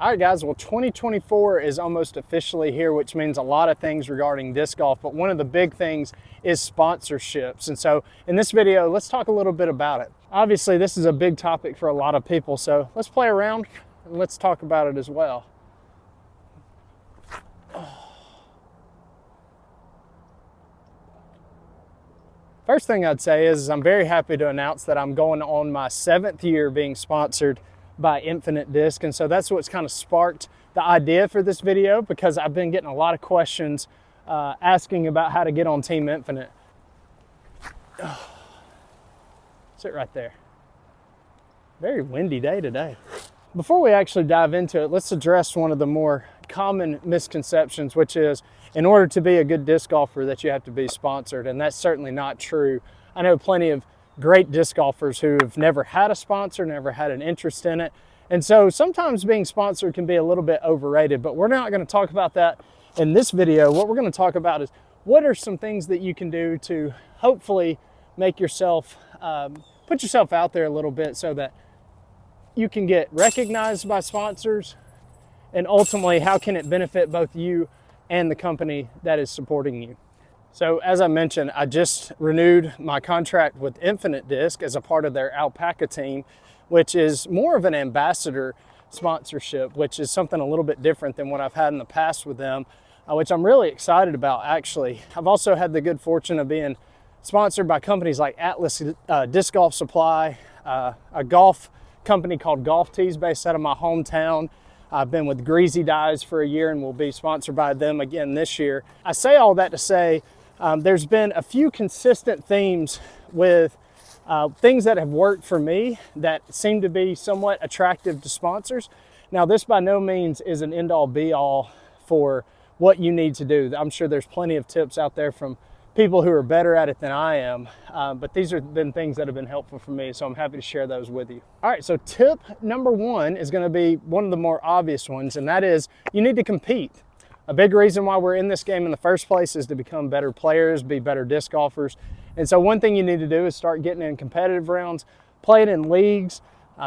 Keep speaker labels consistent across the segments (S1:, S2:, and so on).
S1: All right, guys, well, 2024 is almost officially here, which means a lot of things regarding disc golf, but one of the big things is sponsorships. And so in this video, let's talk a little bit about it. Obviously, this is a big topic for a lot of people, so let's play around and let's talk about it as well. First thing I'd say is I'm very happy to announce that I'm going on my 7th year being sponsored by Infinite Disc, and so that's what's kind of sparked the idea for this video, because I've been getting a lot of questions asking about how to get on Team Infinite. Sit right there. Very windy day today. Before we actually dive into it, let's address one of the more common misconceptions, which is in order to be a good disc golfer that you have to be sponsored, and that's certainly not true. I know plenty of great disc golfers who have never had a sponsor, never had an interest in it. And so sometimes being sponsored can be a little bit overrated, but we're not going to talk about that in this video. What we're going to talk about is what are some things that you can do to hopefully make yourself, put yourself out there a little bit so that you can get recognized by sponsors, and ultimately how can it benefit both you and the company that is supporting you. So as I mentioned, I just renewed my contract with Infinite Disc as a part of their Alpaca team, which is more of an ambassador sponsorship, which is something a little bit different than what I've had in the past with them, which I'm really excited about, actually. I've also had the good fortune of being sponsored by companies like Atlas Disc Golf Supply, a golf company called Golf Tees based out of my hometown. I've been with Greasy Dyes for a year and will be sponsored by them again this year. I say all that to say there's been a few consistent themes with things that have worked for me that seem to be somewhat attractive to sponsors. Now, this by no means is an end-all be-all for what you need to do. I'm sure there's plenty of tips out there from people who are better at it than I am, but these have been things that have been helpful for me, so I'm happy to share those with you. All right, so tip number one is going to be one of the more obvious ones, and that is you need to compete. A big reason why we're in this game in the first place is to become better players, be better disc golfers. And so one thing you need to do is start getting in competitive rounds, playing in leagues,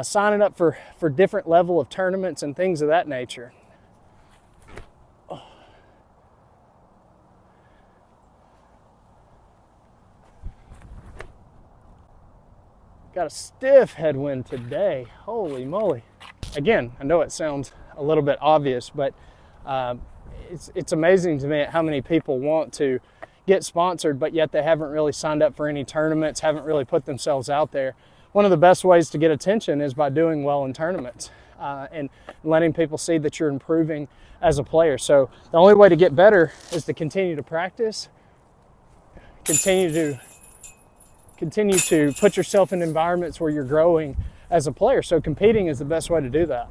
S1: signing up for different level of tournaments and things of that nature. Got a stiff headwind today, holy moly. Again, I know it sounds a little bit obvious, but it's amazing to me at how many people want to get sponsored, but yet they haven't really signed up for any tournaments, haven't really put themselves out there. One of the best ways to get attention is by doing well in tournaments and letting people see that you're improving as a player. So the only way to get better is to continue to practice, continue to put yourself in environments where you're growing as a player. So competing is the best way to do that.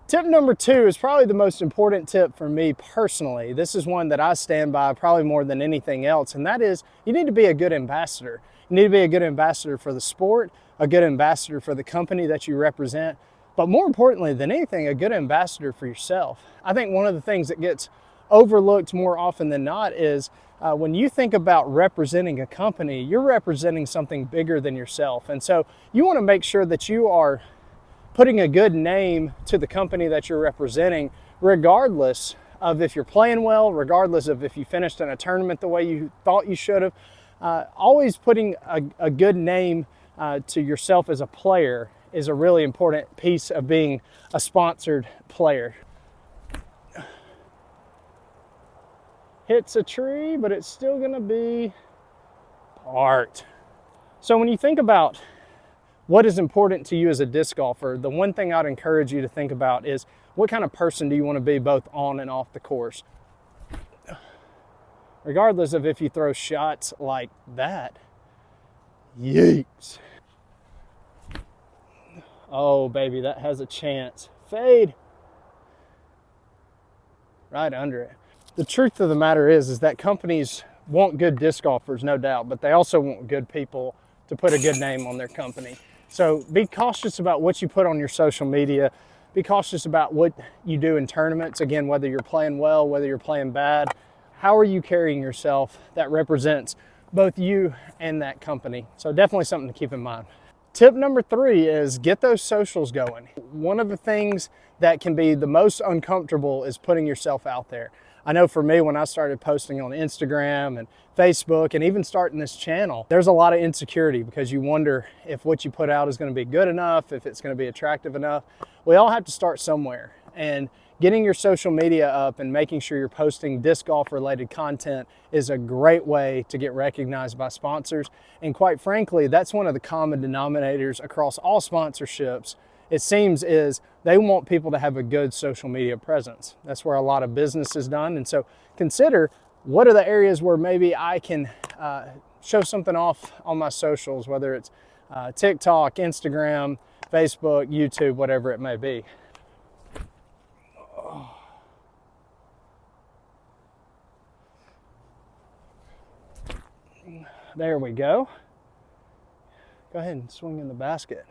S1: Tip number two is probably the most important tip for me personally. This is one that I stand by probably more than anything else, and that is you need to be a good ambassador. You need to be a good ambassador for the sport, a good ambassador for the company that you represent, but more importantly than anything, a good ambassador for yourself. I think one of the things that gets overlooked more often than not is when you think about representing a company, you're representing something bigger than yourself. And so you want to make sure that you are putting a good name to the company that you're representing, regardless of if you're playing well, regardless of if you finished in a tournament the way you thought you should have. Always putting a good name to yourself as a player is a really important piece of being a sponsored player. Hits a tree, but it's still gonna be parked. So when you think about what is important to you as a disc golfer, the one thing I'd encourage you to think about is what kind of person do you want to be both on and off the course? Regardless of if you throw shots like that. Yeets. Oh, baby, that has a chance. Fade. Right under it. The truth of the matter is that companies want good disc golfers, no doubt, but they also want good people to put a good name on their company. So be cautious about what you put on your social media. Be cautious about what you do in tournaments. Again, whether you're playing well, whether you're playing bad, how are you carrying yourself that represents both you and that company? So definitely something to keep in mind. Tip number 3 is get those socials going. One of the things that can be the most uncomfortable is putting yourself out there. I know for me, when I started posting on Instagram and Facebook and even starting this channel, there's a lot of insecurity because you wonder if what you put out is going to be good enough, if it's going to be attractive enough. We all have to start somewhere, and getting your social media up and making sure you're posting disc golf related content is a great way to get recognized by sponsors. And quite frankly, that's one of the common denominators across all sponsorships, it seems, is they want people to have a good social media presence. That's where a lot of business is done. And so consider, what are the areas where maybe I can show something off on my socials, whether it's TikTok, Instagram, Facebook, YouTube, whatever it may be. There we go. Go ahead and swing in the basket.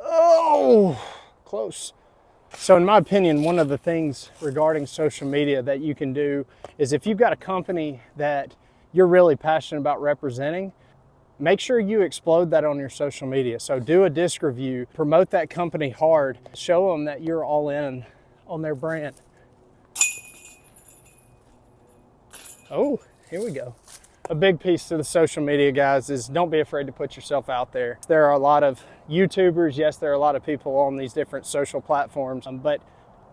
S1: Oh, close. So in my opinion, one of the things regarding social media that you can do is, if you've got a company that you're really passionate about representing, make sure you explode that on your social media. So do a disc review, promote that company hard, show them that you're all in on their brand. Oh, here we go. A big piece to the social media, guys, is don't be afraid to put yourself out there. There are a lot of YouTubers, yes, there are a lot of people on these different social platforms, but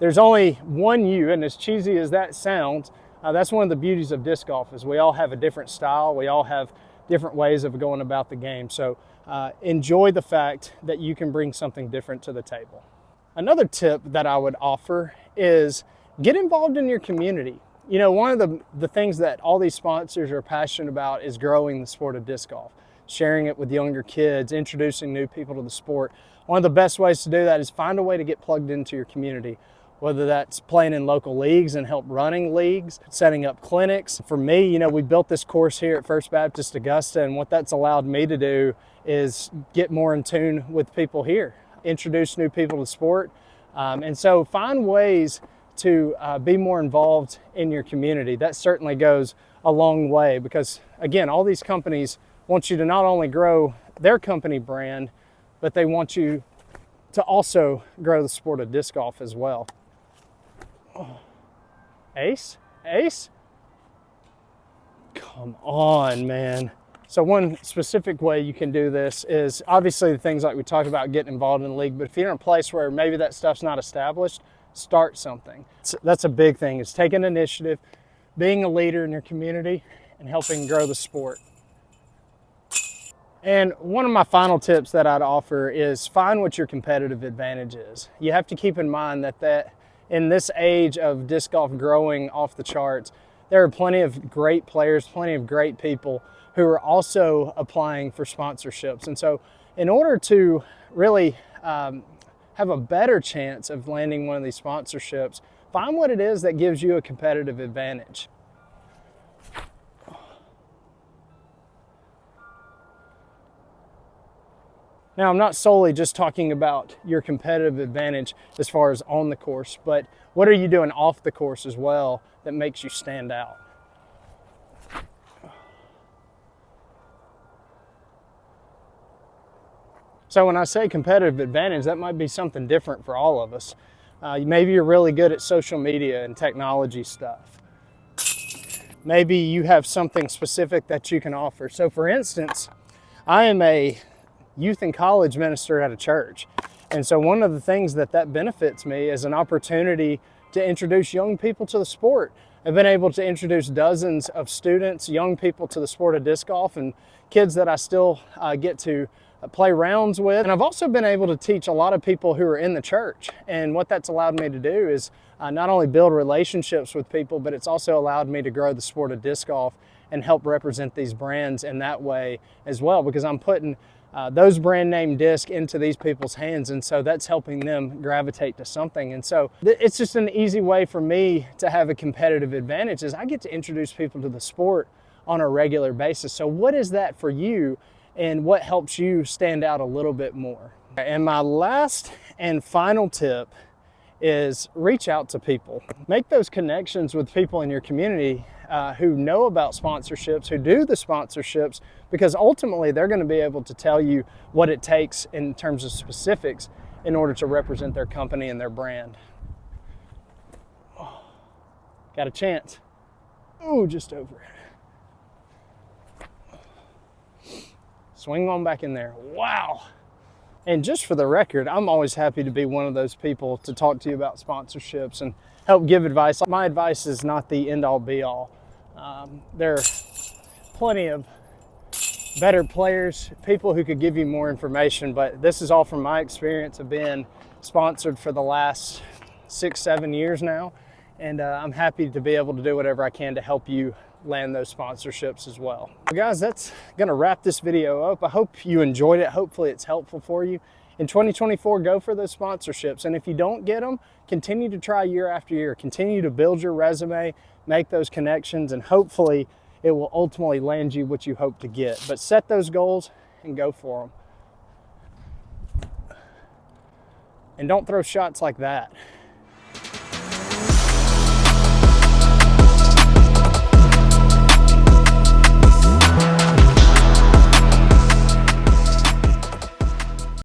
S1: there's only one you, and as cheesy as that sounds, that's one of the beauties of disc golf, is we all have a different style, we all have different ways of going about the game. So enjoy the fact that you can bring something different to the table. Another tip that I would offer is get involved in your community. You know, one of the things that all these sponsors are passionate about is growing the sport of disc golf, sharing it with younger kids, introducing new people to the sport. One of the best ways to do that is find a way to get plugged into your community, whether that's playing in local leagues and help running leagues, setting up clinics. For me, you know, we built this course here at First Baptist Augusta, and what that's allowed me to do is get more in tune with people here, introduce new people to the sport. And so find ways to be more involved in your community. That certainly goes a long way, because again, all these companies want you to not only grow their company brand, but they want you to also grow the sport of disc golf as well. Oh. Ace? Ace? Come on, man. So one specific way you can do this is obviously the things like we talked about, getting involved in the league, but if you're in a place where maybe that stuff's not established, start something. That's a big thing, is taking initiative, being a leader in your community, and helping grow the sport. And one of my final tips that I'd offer is find what your competitive advantage is. You have to keep in mind that in this age of disc golf growing off the charts, there are plenty of great players, plenty of great people who are also applying for sponsorships. And so in order to really have a better chance of landing one of these sponsorships, find what it is that gives you a competitive advantage. Now, I'm not solely just talking about your competitive advantage as far as on the course, but what are you doing off the course as well that makes you stand out? So when I say competitive advantage, that might be something different for all of us. Maybe you're really good at social media and technology stuff. Maybe you have something specific that you can offer. So for instance, I am a youth and college minister at a church. And so one of the things that benefits me is an opportunity to introduce young people to the sport. I've been able to introduce dozens of students, young people, to the sport of disc golf, and kids that I still get to play rounds with. And I've also been able to teach a lot of people who are in the church. And what that's allowed me to do is not only build relationships with people, but it's also allowed me to grow the sport of disc golf and help represent these brands in that way as well, because I'm putting those brand name discs into these people's hands, and so that's helping them gravitate to something. And so it's just an easy way for me to have a competitive advantage, is I get to introduce people to the sport on a regular basis. So what is that for you, and what helps you stand out a little bit more? And my last and final tip is reach out to people. Make those connections with people in your community who know about sponsorships, who do the sponsorships, because ultimately they're going to be able to tell you what it takes in terms of specifics in order to represent their company and their brand. Oh, got a chance. Oh, just over. Swing on back in there. Wow. And just for the record, I'm always happy to be one of those people to talk to you about sponsorships and help give advice. My advice is not the end-all be-all. There are plenty of better players, people who could give you more information, but this is all from my experience of being sponsored for the last 6-7 years now, and I'm happy to be able to do whatever I can to help you land those sponsorships as well. So guys, that's gonna wrap this video up. I hope you enjoyed it. Hopefully it's helpful for you. In 2024, go for those sponsorships. And if you don't get them, continue to try year after year. Continue to build your resume, make those connections, and hopefully it will ultimately land you what you hope to get. But set those goals and go for them. And don't throw shots like that.